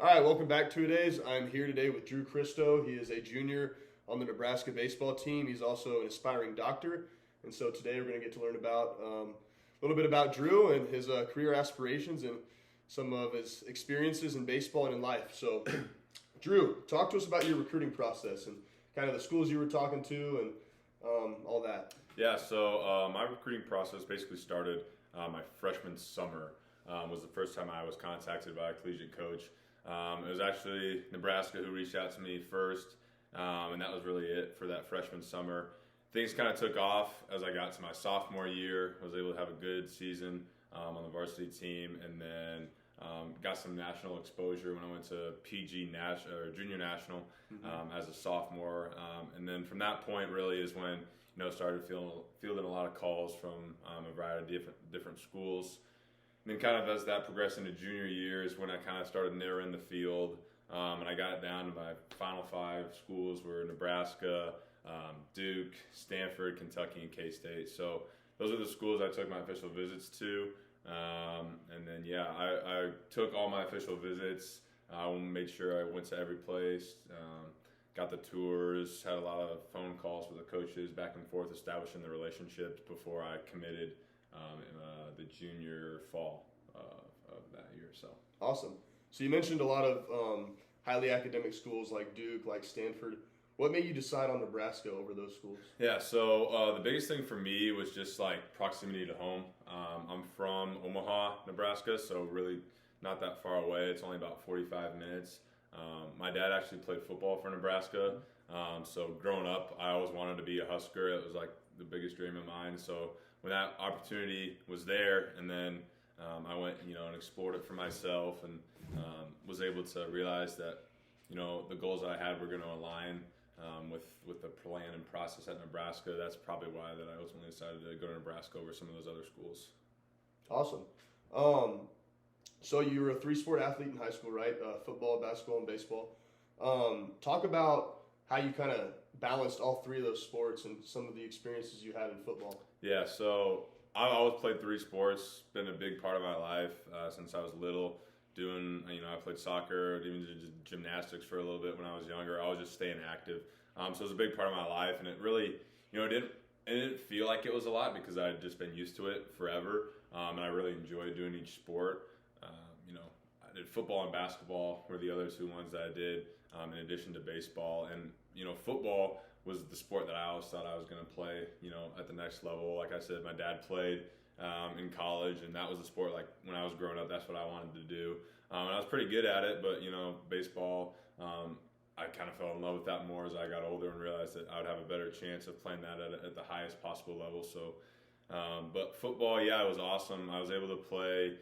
All right, welcome back to Two-A-Days. I'm here today with Drew Christo. He is a junior on the Nebraska baseball team. He's also an aspiring doctor. And so today we're going to get to learn about a little bit about Drew and his career aspirations and some of his experiences in baseball and in life. So, Drew, talk to us about your recruiting process and kind of the schools you were talking to and all that. Yeah, so my recruiting process basically started my freshman summer. Was the first time I was contacted by a collegiate coach. It was actually Nebraska who reached out to me first, and that was really it for that freshman summer. Things kind of took off as I got to my sophomore year. I was able to have a good season on the varsity team, and then got some national exposure when I went to junior national as a sophomore. And then from that point really is when started fielding a lot of calls from a variety of different schools. And then kind of as that progressed into junior year is when I kind of started narrowing the field, and I got it down to my final 5 schools were Nebraska, Duke, Stanford, Kentucky, and K-State. So those are the schools I took my official visits to. And then, I took all my official visits. I made sure I went to every place, got the tours, had a lot of phone calls with the coaches back and forth, establishing the relationships before I committed in the junior fall of that year. So awesome. So you mentioned a lot of highly academic schools like Duke, like Stanford. What made you decide on Nebraska over those schools? Yeah, so the biggest thing for me was just like proximity to home. I'm from Omaha, Nebraska, so really not that far away. It's only about 45 minutes. My dad actually played football for Nebraska, so growing up, I always wanted to be a Husker. It was like the biggest dream of mine. So when that opportunity was there, and then I went, and explored it for myself, and was able to realize that, the goals that I had were going to align with the plan and process at Nebraska. That's probably why that I ultimately decided to go to Nebraska over some of those other schools. Awesome. So you were a 3-sport athlete in high school, right? Football, basketball, and baseball. Talk about how you kind of balanced all 3 of those sports and some of the experiences you had in football. Yeah, so I've always played 3 sports. Been a big part of my life since I was little. I played soccer, even did gymnastics for a little bit when I was younger. I was just staying active. So it was a big part of my life, and it really, it didn't feel like it was a lot because I had just been used to it forever, and I really enjoyed doing each sport. I did football and basketball were the other 2 ones that I did, in addition to baseball. And, football was the sport that I always thought I was going to play, at the next level. Like I said, my dad played in college, and that was the sport, like when I was growing up, that's what I wanted to do. And I was pretty good at it, but baseball, I kind of fell in love with that more as I got older and realized that I would have a better chance of playing that at the highest possible level. So, but football, it was awesome. I was able to play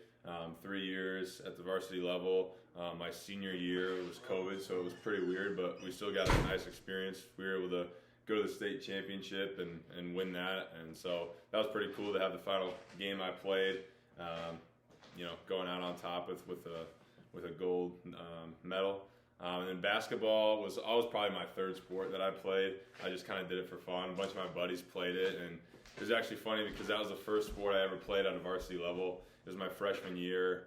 3 years at the varsity level. My senior year was COVID, so it was pretty weird, but we still got a nice experience. We were able to go to the state championship and win that, and so that was pretty cool to have the final game I played, going out on top with a gold medal. And then basketball was always probably my 3rd sport that I played. I just kind of did it for fun. A bunch of my buddies played it, and it was actually funny because that was the first sport I ever played at a varsity level. It was my freshman year,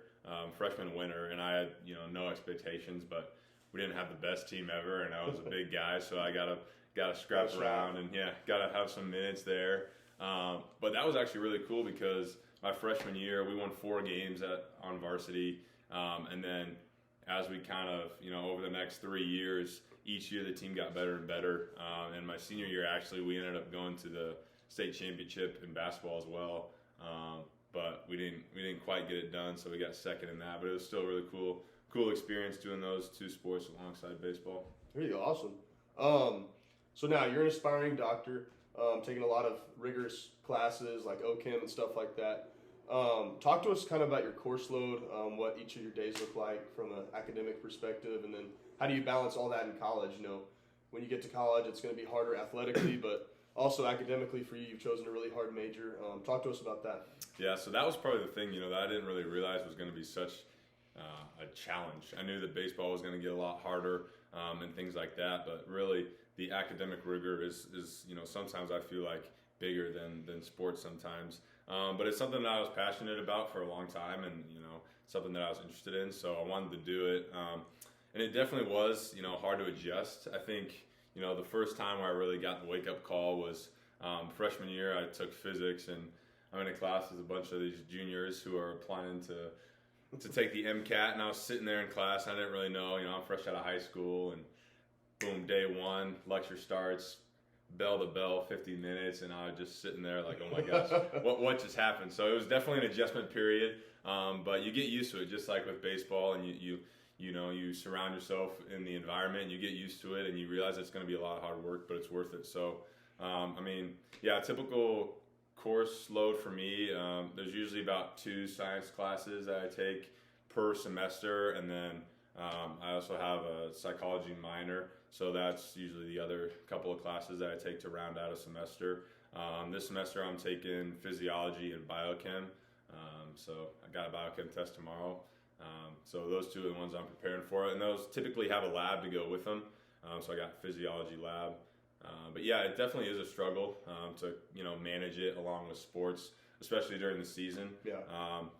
freshman winter, and I had no expectations, but we didn't have the best team ever, and I was a big guy, so I got to scrap around and got to have some minutes there. But that was actually really cool because my freshman year we won 4 games on varsity, and then as we kind of over the next 3 years, each year the team got better and better. And my senior year actually we ended up going to the state championship in basketball as well, but we didn't quite get it done, so we got second in that. But it was still a really cool experience doing those 2 sports alongside baseball. There you go, awesome. So now you're an aspiring doctor, taking a lot of rigorous classes like OChem and stuff like that. Talk to us kind of about your course load, what each of your days look like from an academic perspective, and then how do you balance all that in college? When you get to college, it's going to be harder athletically, but also academically for you, you've chosen a really hard major. Talk to us about that. Yeah, so that was probably the thing, that I didn't really realize was going to be such a challenge. I knew that baseball was going to get a lot harder and things like that, but really the academic rigor is sometimes I feel like bigger than sports sometimes. But it's something that I was passionate about for a long time, and something that I was interested in, so I wanted to do it. And it definitely was, hard to adjust. I think, the first time where I really got the wake-up call was freshman year. I took physics, and I'm in a class with a bunch of these juniors who are planning to take the MCAT, and I was sitting there in class. I didn't really know, I'm fresh out of high school, and boom, day one, lecture starts, bell to bell, 50 minutes, and I was just sitting there like, oh my gosh, what just happened? So it was definitely an adjustment period, but you get used to it, just like with baseball, and you surround yourself in the environment, and you get used to it, and you realize it's going to be a lot of hard work, but it's worth it. So, typical course load for me, there's usually about 2 science classes that I take per semester, and then I also have a psychology minor, so that's usually the other couple of classes that I take to round out a semester. This semester I'm taking physiology and biochem, so I got a biochem test tomorrow. So those 2 are the ones I'm preparing for, and those typically have a lab to go with them. So I got physiology lab. But yeah, it definitely is a struggle to manage it along with sports, especially during the season. Yeah.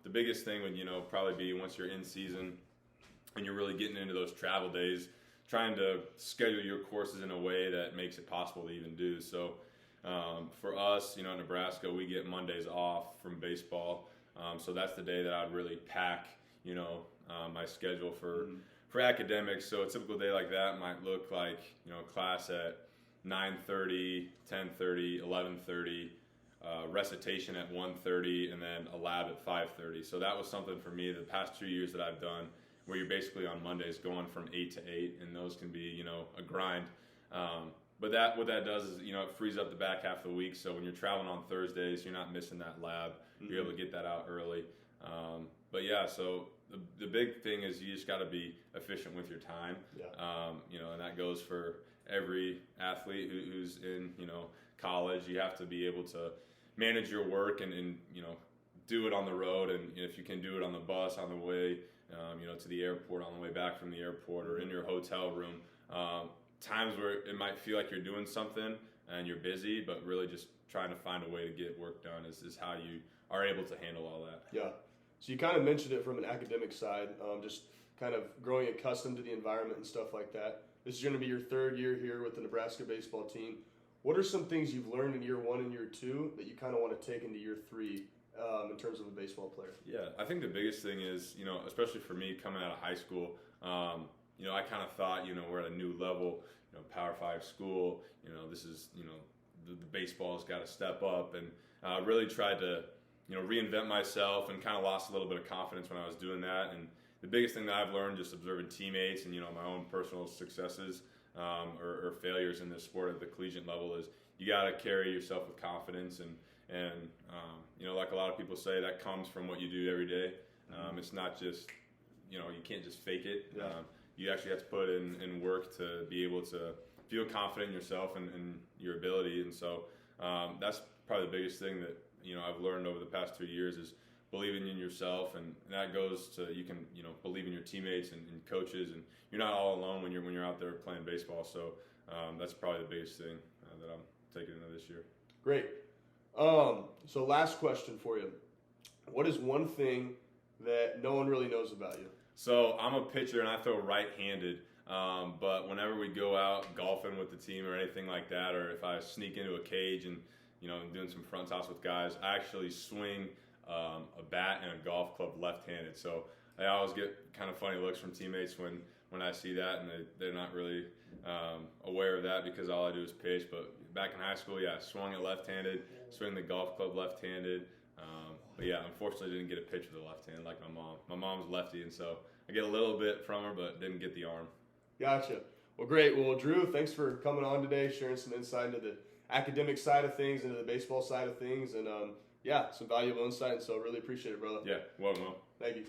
The biggest thing would probably be once you're in season and you're really getting into those travel days, trying to schedule your courses in a way that makes it possible to even do. So for us, in Nebraska, we get Mondays off from baseball. So that's the day that I'd really pack, my schedule for academics. So a typical day like that might look like, class at 9:30, 10:30, 11:30, recitation at 1:30, and then a lab at 5:30. So that was something for me the past 2 years that I've done, where you're basically on Mondays going from 8 to 8, and those can be, a grind. But what that does is, it frees up the back half of the week. So when you're traveling on Thursdays, you're not missing that lab. Mm-hmm. You're able to get that out early. But yeah, so the big thing is you just got to be efficient with your time. Yeah. And that goes for every athlete who's in, college. You have to be able to manage your work and do it on the road. And if you can do it on the bus on the way, to the airport, on the way back from the airport, or in your hotel room, times where it might feel like you're doing something and you're busy, but really just trying to find a way to get work done is how you are able to handle all that. Yeah. So you kind of mentioned it from an academic side, just kind of growing accustomed to the environment and stuff like that. This is going to be your 3rd year here with the Nebraska baseball team. What are some things you've learned in year 1 and year 2 that you kind of want to take into year 3 in terms of a baseball player? Yeah, I think the biggest thing is, especially for me coming out of high school, I kind of thought, we're at a new level, Power 5 school, this is, the baseball's got to step up, and really tried to, reinvent myself, and kind of lost a little bit of confidence when I was doing that. And the biggest thing that I've learned just observing teammates and, my own personal successes or failures in this sport at the collegiate level is you got to carry yourself with confidence. And like a lot of people say, that comes from what you do every day. It's not just, you can't just fake it. Yeah. You actually have to put in work to be able to feel confident in yourself and your ability. And so that's probably the biggest thing that, I've learned over the past 2 years is believing in yourself, and that goes to you can believe in your teammates and coaches, and you're not all alone when you're out there playing baseball. So that's probably the biggest thing that I'm taking into this year. Great. So last question for you: what is one thing that no one really knows about you? So I'm a pitcher and I throw right-handed. But whenever we go out golfing with the team or anything like that, or if I sneak into a cage and doing some front toss with guys, I actually swing a bat and a golf club left-handed. So I always get kind of funny looks from teammates when I see that, and they're not really aware of that because all I do is pitch. But back in high school, yeah, I swung it left-handed, swing the golf club left-handed. But yeah, unfortunately didn't get a pitch with the left hand like my mom. My mom's lefty, and so I get a little bit from her, but didn't get the arm. Gotcha. Well, great. Well, Drew, thanks for coming on today, sharing some insight into the academic side of things, into the baseball side of things, and some valuable insight. And so really appreciate it, brother. Yeah, welcome. Thank you.